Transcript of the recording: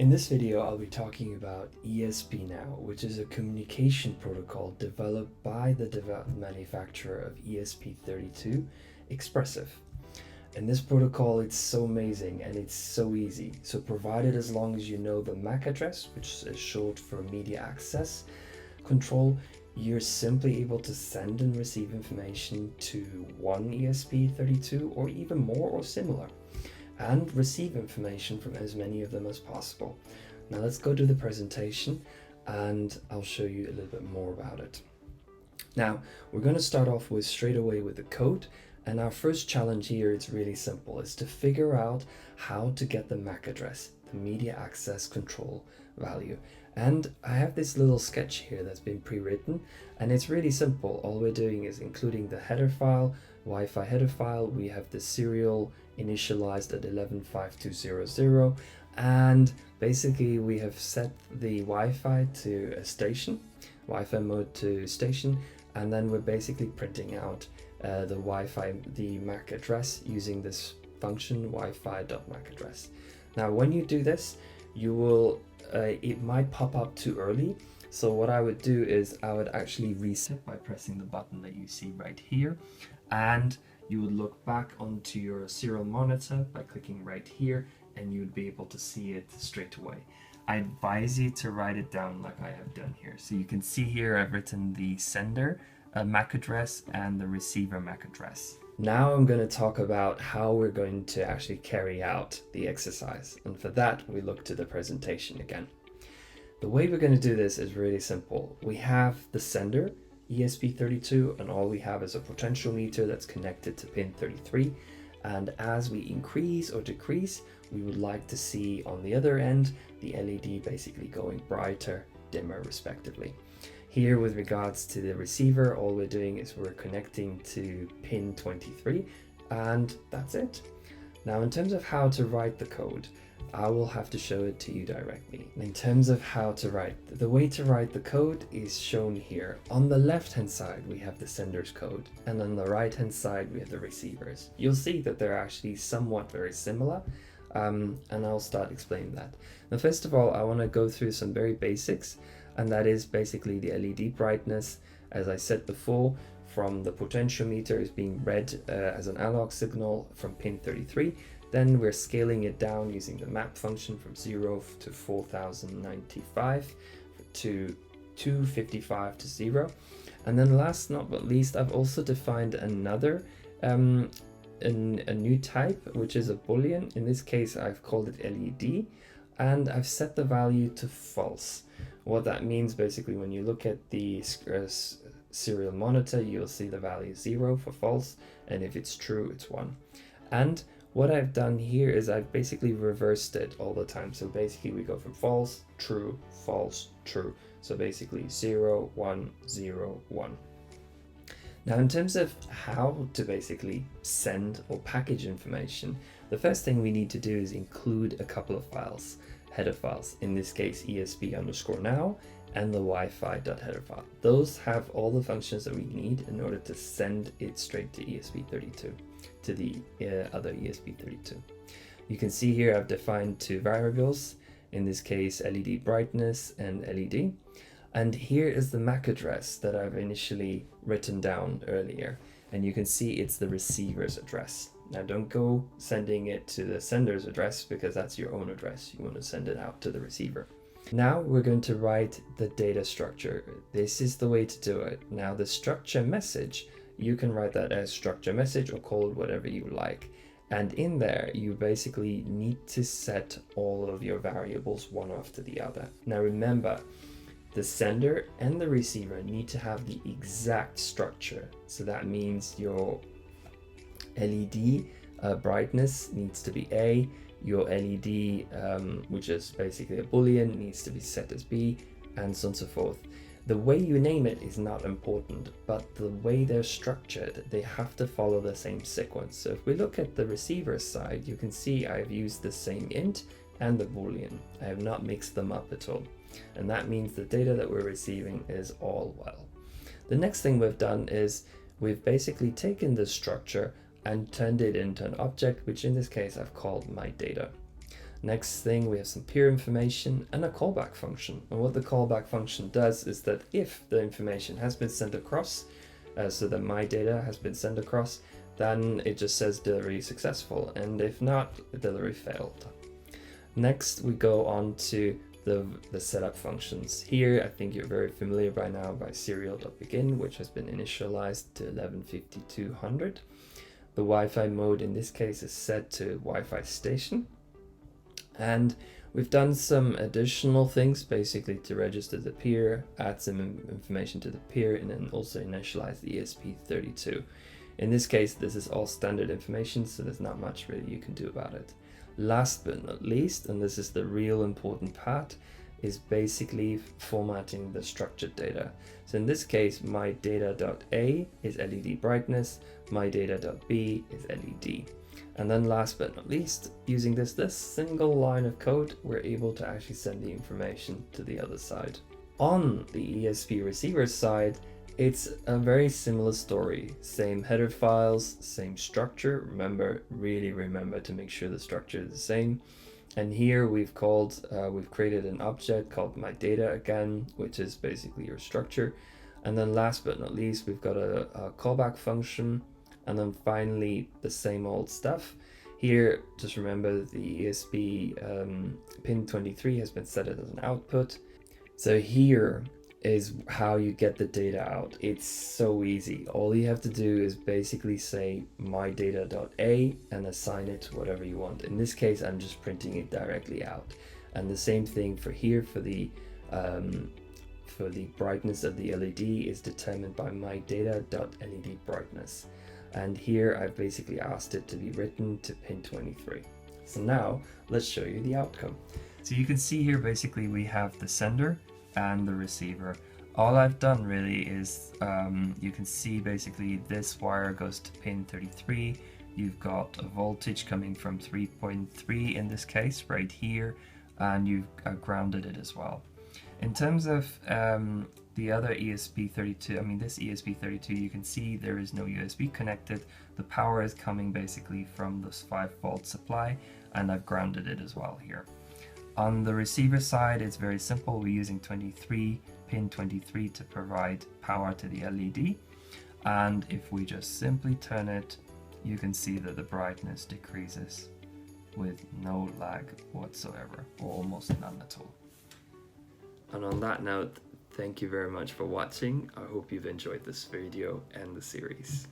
In this video, I'll be talking about Esp Now, which is a communication protocol developed by the manufacturer of ESP32, Expressive. And this protocol, it's so amazing and it's so easy. So provided as long as you know the MAC address, which is short for media access control, you're simply able to send and receive information to one ESP32 or even more or similar, and receive information from as many of them as possible. Now let's go to the presentation and I'll show you a little bit more about it. Now we're going to start off with straight away with the code, and our first challenge here is really simple. It's to figure out how to get the MAC address, the media access control value. And I have this little sketch here that's been pre-written, and it's really simple. All we're doing is including the header file, Wi-Fi header file. We have the serial initialized at 115200, and basically we have set the Wi-Fi to a station, Wi-Fi mode to station, and then we're basically printing out the Wi-Fi, the MAC address using this function Wi-Fi.MAC address. Now when you do this, you will it might pop up too early. So what I would do is I would actually reset by pressing the button that you see right here, and you would look back onto your serial monitor by clicking right here, and you would be able to see it straight away. I advise you to write it down like I have done here. So you can see here I've written the sender MAC address and the receiver MAC address. Now I'm going to talk about how we're going to actually carry out the exercise, and for that we look to the presentation again. The way we're going to do this is really simple. We have the sender ESP32, and all we have is a potentiometer that's connected to pin 33, and as we increase or decrease, we would like to see on the other end the LED basically going brighter, dimmer respectively. Here with regards to the receiver, all we're doing is we're connecting to pin 23, and that's it. Now in terms of how to write the code, I will have to show it to you directly. In terms of how to write, the way to write the code is shown here. On the left hand side we have the sender's code, and on the right hand side we have the receivers. You'll see that they're actually somewhat very similar, and I'll start explaining that. Now first of all, I want to go through some very basics, and that is basically the LED brightness. As I said before, from the potentiometer is being read as an analog signal from pin 33. Then we're scaling it down using the map function from 0 to 4095 to 255 to 0. And then last not but least, I've also defined another a new type, which is a boolean. In this case I've called it LED, and I've set the value to false. What that means, basically, when you look at the serial monitor, you'll see the value 0 for false, and if it's true, it's 1. And what I've done here is I've basically reversed it all the time. So basically we go from false, true, false, true. So basically 0, 1, 0, 1. Now in terms of how to basically send or package information, the first thing we need to do is include a couple of files, header files, in this case esp_now and the Wi-Fi.header file. Those have all the functions that we need in order to send it straight to ESP32, to the other ESP32. You can see here I've defined two variables, in this case LED brightness and LED. And here is the MAC address that I've initially written down earlier, and you can see it's the receiver's address. Now don't go sending it to the sender's address, because that's your own address. You want to send it out to the receiver. Now we're going to write the data structure. This is the way to do it. Now the structure message, you can write that as structure message or call it whatever you like. And in there, you basically need to set all of your variables one after the other. Now remember, the sender and the receiver need to have the exact structure. So that means your LED brightness needs to be A, your LED, which is basically a boolean, needs to be set as B, and so on and so forth. The way you name it is not important, but the way they're structured, they have to follow the same sequence. So if we look at the receiver side, you can see I've used the same int and the boolean. I have not mixed them up at all. And that means the data that we're receiving is all well. The next thing we've done is we've basically taken this structure and turned it into an object, which in this case I've called my data. Next thing, we have some peer information and a callback function. And what the callback function does is that if the information has been sent across, so that my data has been sent across, then it just says delivery successful, and if not, delivery failed. Next, we go on to the setup functions. Here, I think you're very familiar by now by serial.begin, which has been initialized to 115200. The Wi-Fi mode in this case is set to Wi-Fi station. And we've done some additional things basically to register the peer, add some information to the peer, and then also initialize the ESP32. In this case, this is all standard information, so there's not much really you can do about it. Last but not least, and this is the real important part, is basically formatting the structured data. So in this case, my data.a is LED brightness, my data.b is LED. And then last but not least, using this single line of code, we're able to actually send the information to the other side. On the ESP receiver side, it's a very similar story. Same header files, same structure. Really remember to make sure the structure is the same. And here we've created an object called my data again, which is basically your structure. And then last but not least, we've got a callback function. And then finally, the same old stuff. Here, just remember the ESP pin 23 has been set as an output. So here is how you get the data out. It's so easy. All you have to do is basically say my data.a and assign it to whatever you want. In this case, I'm just printing it directly out. And the same thing for here, for the brightness of the LED is determined by my data.LED brightness. And here I've basically asked it to be written to pin 23. So now let's show you the outcome. So you can see here basically we have the sender and the receiver. All I've done really is you can see basically this wire goes to pin 33. You've got a voltage coming from 3.3 in this case right here, and you've grounded it as well. In terms of the other ESP32, this ESP32, you can see there is no USB connected. The power is coming basically from this 5-volt supply, and I've grounded it as well here. On the receiver side, it's very simple. We're using pin 23 to provide power to the LED. And if we just simply turn it, you can see that the brightness decreases with no lag whatsoever, or almost none at all. And on that note, thank you very much for watching. I hope you've enjoyed this video and the series.